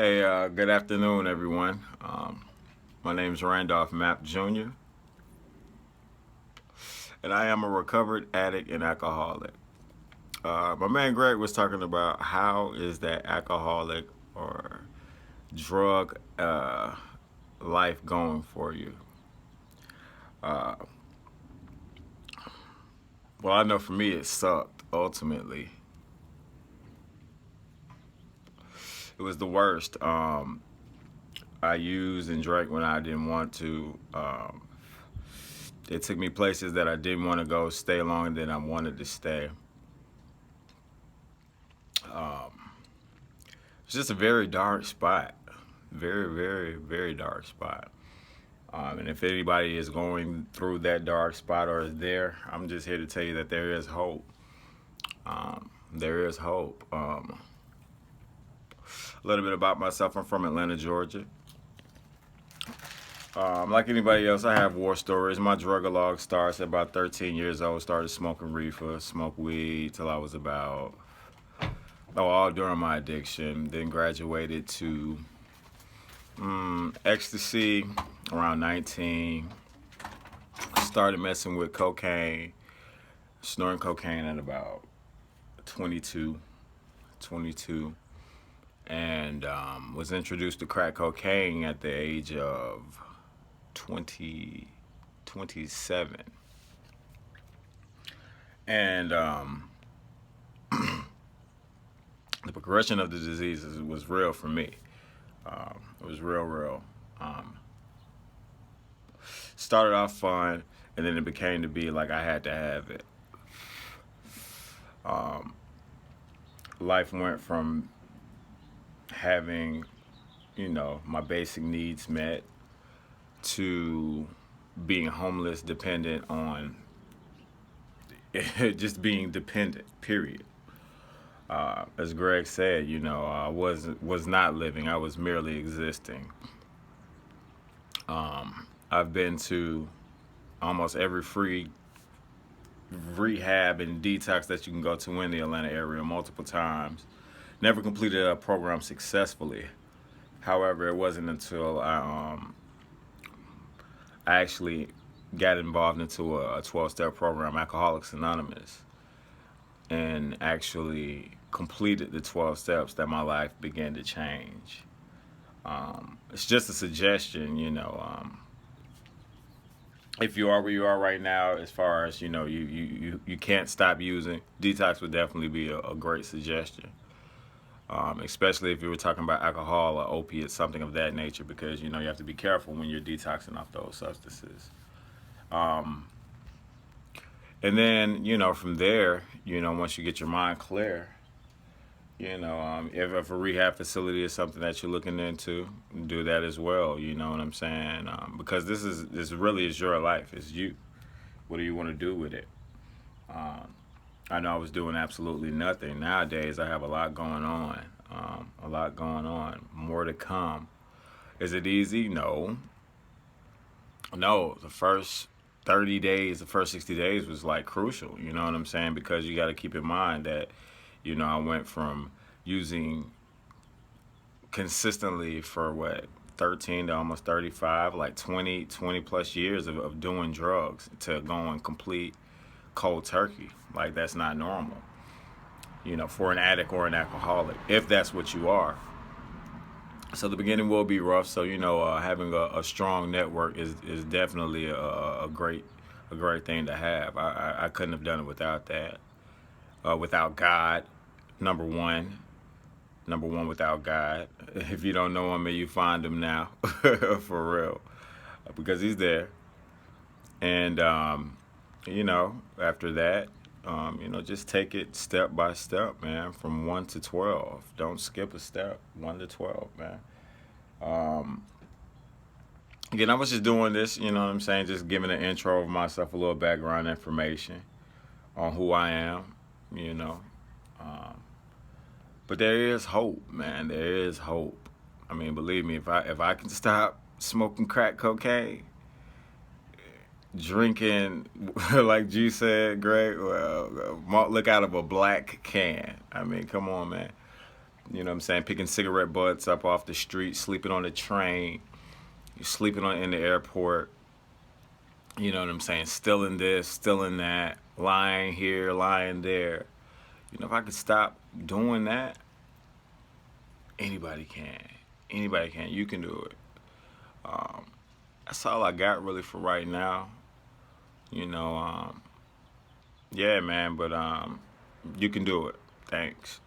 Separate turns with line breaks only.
Hey, good afternoon, everyone. My name is Randolph Mapp Jr., and I am a recovered addict and alcoholic. My man Greg was talking about how is that alcoholic or drug life going for you. Uh, well, I know for me it sucked. Ultimately, it was the worst. I used and drank when I didn't want to. It took me places that I didn't want to go, stay longer than I wanted to stay. Um, it's just a very dark spot. Very, very, very dark spot. And if anybody is going through that dark spot or is there, I'm just here to tell you that there is hope. There is hope. A little bit about myself. I'm from Atlanta, Georgia. Like anybody else, I have war stories. My drug log starts at about 13 years old. Started smoking reefer, smoked weed till I was about, all during my addiction. Then graduated to ecstasy around 19. Started messing with cocaine, snorting cocaine at about 22, 22, and was introduced to crack cocaine at the age of 20, 27. And the progression of the disease was real for me. It was real, real. Um, Started off fun, and then it became to be like I had to have it. Um, Life went from having, my basic needs met to being homeless, dependent on just being dependent. Period. As Greg said, I was not living. I was merely existing. I've been to almost every free rehab and detox that you can go to in the Atlanta area multiple times. Never completed a program successfully. However, it wasn't until I actually got involved into a 12-step program, Alcoholics Anonymous, and actually completed the 12 steps that my life began to change. It's just a suggestion, if you are where you are right now, as far as you can't stop using, detox would definitely be a great suggestion. Especially if you were talking about alcohol or opiates, something of that nature, because you have to be careful when you're detoxing off those substances. Um, and then from there, once you get your mind clear, if a rehab facility is something that you're looking into, do that as well. You know what I'm saying? Because this really is your life. It's you. What do you want to do with it? Um, I know I was doing absolutely nothing. Nowadays, I have a lot going on. A lot going on. More to come. Is it easy? No. No. The first 30 days, the first 60 days was like crucial. You know what I'm saying? Because you got to keep in mind that, I went from using consistently for what, 13 to almost 35, like 20 plus years of doing drugs to going complete cold turkey. Like, that's not normal, for an addict or an alcoholic, if that's what you are. So the beginning will be rough. So having a strong network is definitely a great thing to have. I couldn't have done it without that. Without God, number one. Number one, without God. If you don't know him, may you find him now, for real, because he's there. And after that, just take it step by step, man, from 1 to 12. Don't skip a step. 1 to 12, man. Um, Again, I was just doing this, you know what I'm saying, just giving an intro of myself, a little background information on who I am, you know. Um, but there is hope, man. There is hope. I mean, believe me, if I can stop smoking crack cocaine, drinking, like G said, Greg, well, malt liquor out of a black can. I mean, come on, man. You know what I'm saying? Picking cigarette butts up off the street, sleeping on the train, you're sleeping in the airport. You know what I'm saying? Stealing this, stealing that, lying here, lying there. You know, if I could stop doing that, anybody can. Anybody can. You can do it. Um, that's all I got really for right now. You know, yeah, man. But you can do it. Thanks.